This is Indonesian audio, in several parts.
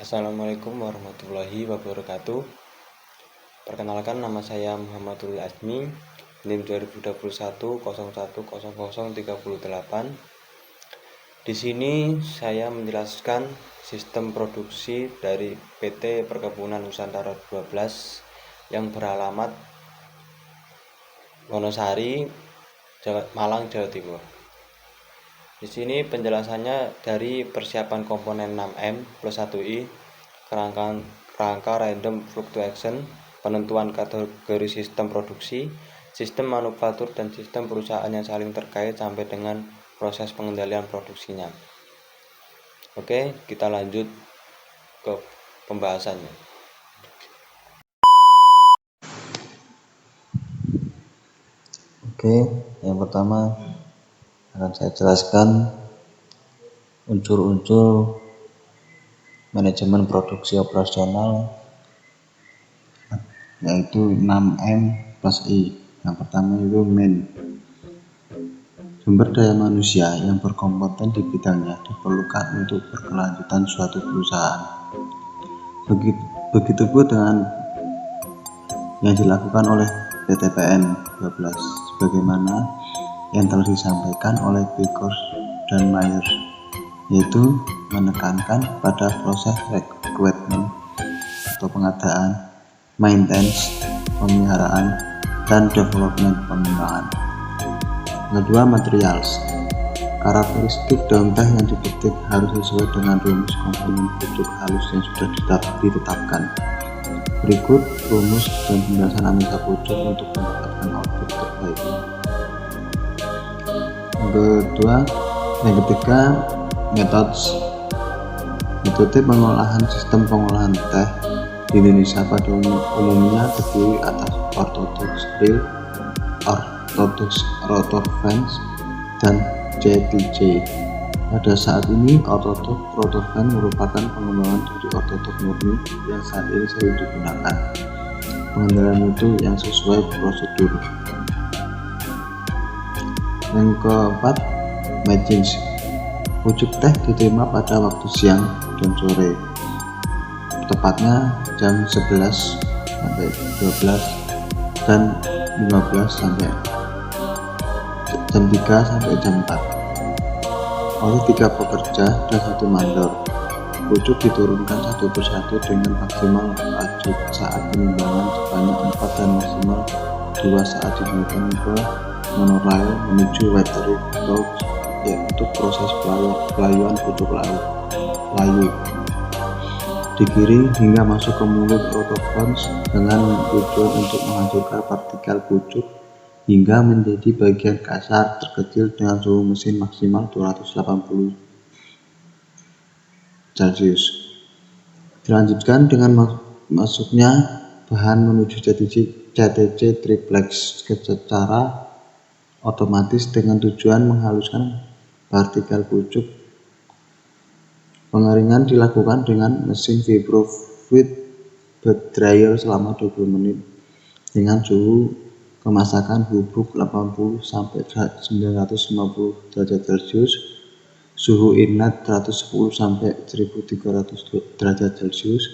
Assalamualaikum warahmatullahi wabarakatuh. Perkenalkan, nama saya Muhammadul Azmi, NIM 2021 010038. Di sini saya menjelaskan sistem produksi dari PT Perkebunan Nusantara 12 yang beralamat Wonosari, Malang, Jawa Timur. Di sini penjelasannya dari persiapan komponen 6M plus 1I, kerangka random fluctuation, penentuan kategori sistem produksi, sistem manufaktur, dan sistem perusahaan yang saling terkait sampai dengan proses pengendalian produksinya. Oke, kita lanjut ke pembahasannya. Oke, yang pertama akan saya jelaskan unsur-unsur manajemen produksi operasional, yaitu 6M plus I. Yang pertama itu main, sumber daya manusia yang berkompeten di bidangnya diperlukan untuk berkelanjutan suatu perusahaan. Begitu pun dengan yang dilakukan oleh PTPN 12, sebagaimana yang telah disampaikan oleh Bakers dan Myers, yaitu menekankan pada proses rekrutmen atau pengadaan, maintenance, pemeliharaan, dan development pengembangan. Kedua, materials. Karakteristik daun teh yang dipetik harus sesuai dengan rumus komponen pucuk halus yang sudah ditetapkan. Berikut rumus dan penjelasan analisa pucuk untuk mendapatkan output terbaik. Yang ketiga, metode pengolahan. Sistem pengolahan teh di Indonesia pada umumnya terdiri atas orthodox reel, orthodox rotor fans, dan JTJ. Pada saat ini, orthodox rotor fan merupakan pengembangan dari orthodox murni yang saat ini sering digunakan. Pengendalian mutu yang sesuai prosedur. Yang keempat, matching. Pucuk teh diterima pada waktu siang dan sore, tepatnya jam 11 sampai 12 dan 15 sampai jam 3 sampai jam 4 oleh 3 pekerja dan 1 mandor. Pucuk diturunkan satu persatu dengan maksimal laju saat penimbangan sebanyak 4 dan maksimal 2 saat dinaikkan ke monorail menuju watering pouch, yaitu proses pelayuan pucuk layu. Digiring hingga masuk ke mulut rotofons dengan tujuan untuk menghancurkan partikel pucuk hingga menjadi bagian kasar terkecil dengan suhu mesin maksimal 280 Celcius. Dilanjutkan dengan masuknya bahan menuju JTC triplex secara otomatis dengan tujuan menghaluskan partikel pucuk. Pengeringan dilakukan dengan mesin vibro fluid bed dryer selama 20 menit dengan suhu kemasakan bubuk 80 sampai 950 derajat Celcius, suhu inlet 110 sampai 1300 derajat Celcius,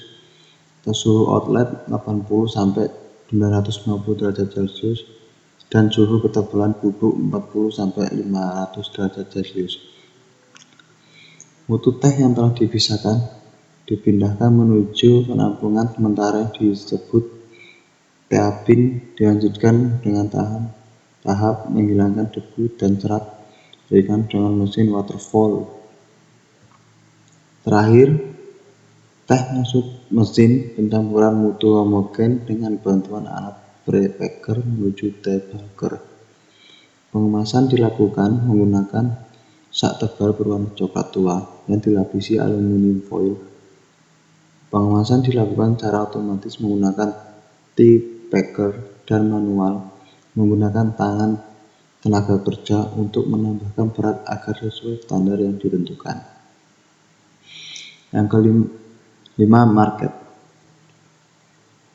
atau suhu outlet 80 sampai 950 derajat Celcius, dan suhu ketebalan bubuk 40 sampai 500 derajat Celcius. Mutu teh yang telah dipisahkan dipindahkan menuju penampungan sementara yang disebut teabin. Dilanjutkan dengan tahap menghilangkan debu dan serat dengan mesin waterfall. Terakhir, teh masuk mesin pencampuran mutu homogen dengan bantuan alat pre-packer menuju teh bulker. Pengemasan dilakukan menggunakan sak tebal berwarna coklat tua yang dilapisi aluminium foil. Pengemasan dilakukan secara otomatis menggunakan T-packer dan manual menggunakan tangan tenaga kerja untuk menambahkan berat agar sesuai standar yang ditentukan. Yang kelima, market.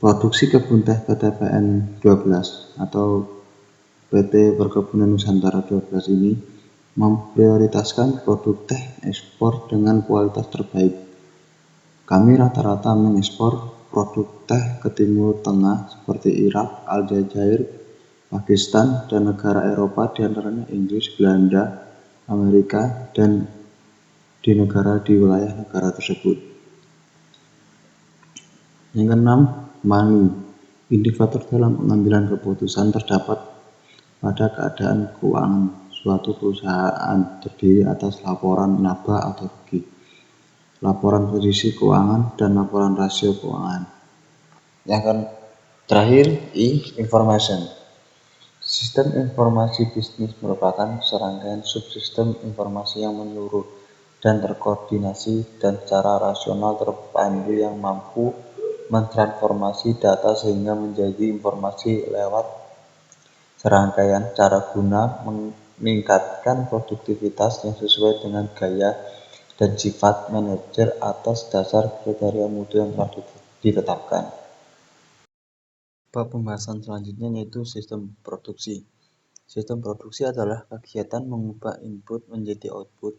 Produksi kebun teh PTPN 12 atau PT Perkebunan Nusantara 12 ini memprioritaskan produk teh ekspor dengan kualitas terbaik Kami rata-rata mengekspor produk teh ke Timur Tengah seperti Irak, Aljazair, Pakistan, dan negara Eropa diantaranya Inggris, Belanda, Amerika, dan di wilayah negara tersebut. Yang keenam, money. Indikator dalam pengambilan keputusan terdapat pada keadaan keuangan suatu perusahaan terdiri atas laporan laba atau rugi, laporan posisi keuangan, dan laporan rasio keuangan. Yang terakhir, information. Sistem informasi bisnis merupakan serangkaian subsistem informasi yang menyeluruh dan terkoordinasi dan secara rasional terpandu yang mampu mentransformasi data sehingga menjadi informasi lewat serangkaian cara guna meningkatkan produktivitas yang sesuai dengan gaya dan sifat manajer atas dasar kriteria mutu yang telah ditetapkan. Bab pembahasan selanjutnya yaitu sistem produksi. Sistem produksi adalah kegiatan mengubah input menjadi output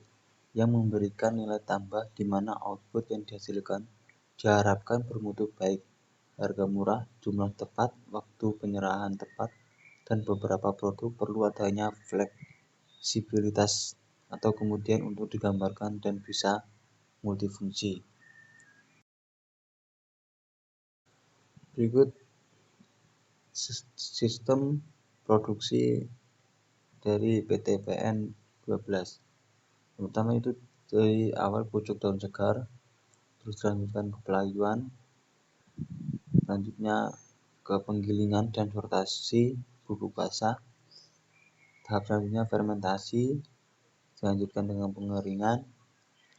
yang memberikan nilai tambah di mana output yang dihasilkan diharapkan bermutu baik, harga murah, jumlah tepat, waktu penyerahan tepat, dan beberapa produk perlu adanya fleksibilitas atau kemudian untuk digambarkan dan bisa multifungsi. Berikut sistem produksi dari PT PN 12. Pertama itu dari awal pucuk daun segar, terus dilanjutkan ke pelayuan, selanjutnya ke penggilingan dan fermentasi bubuk basah, tahap selanjutnya fermentasi, dilanjutkan dengan pengeringan,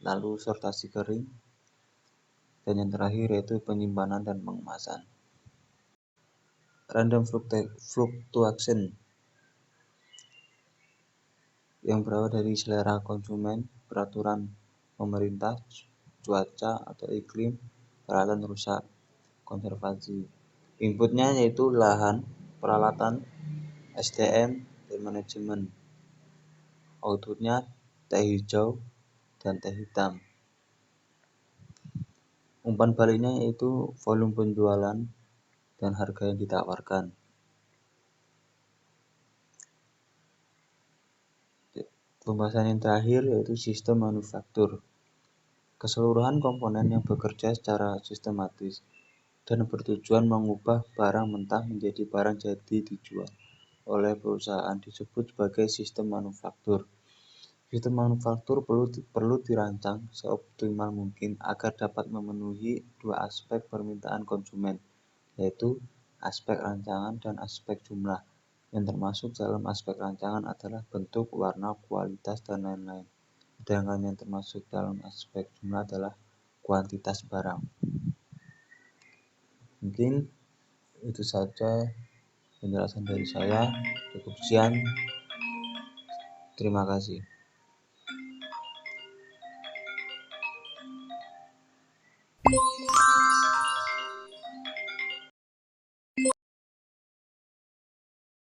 lalu sortasi kering, dan yang terakhir yaitu penyimpanan dan pengemasan. Random fluctuation yang berawal dari selera konsumen, peraturan pemerintah, cuaca atau iklim, peralatan rusak, konservasi. Inputnya yaitu lahan, peralatan, SDM, dan manajemen. Outputnya teh hijau dan teh hitam. Umpan baliknya yaitu volume penjualan dan harga yang ditawarkan. Pembahasan yang terakhir yaitu sistem manufaktur. Keseluruhan komponen yang bekerja secara sistematis dan bertujuan mengubah barang mentah menjadi barang jadi dijual oleh perusahaan disebut sebagai sistem manufaktur. Sistem manufaktur perlu dirancang seoptimal mungkin agar dapat memenuhi dua aspek permintaan konsumen, yaitu aspek rancangan dan aspek jumlah. Yang termasuk dalam aspek rancangan adalah bentuk, warna, kualitas, dan lain-lain. Sedangkan yang termasuk dalam aspek jumlah adalah kuantitas barang. Mungkin itu saja penjelasan dari saya. Cukup sekian. Terima kasih.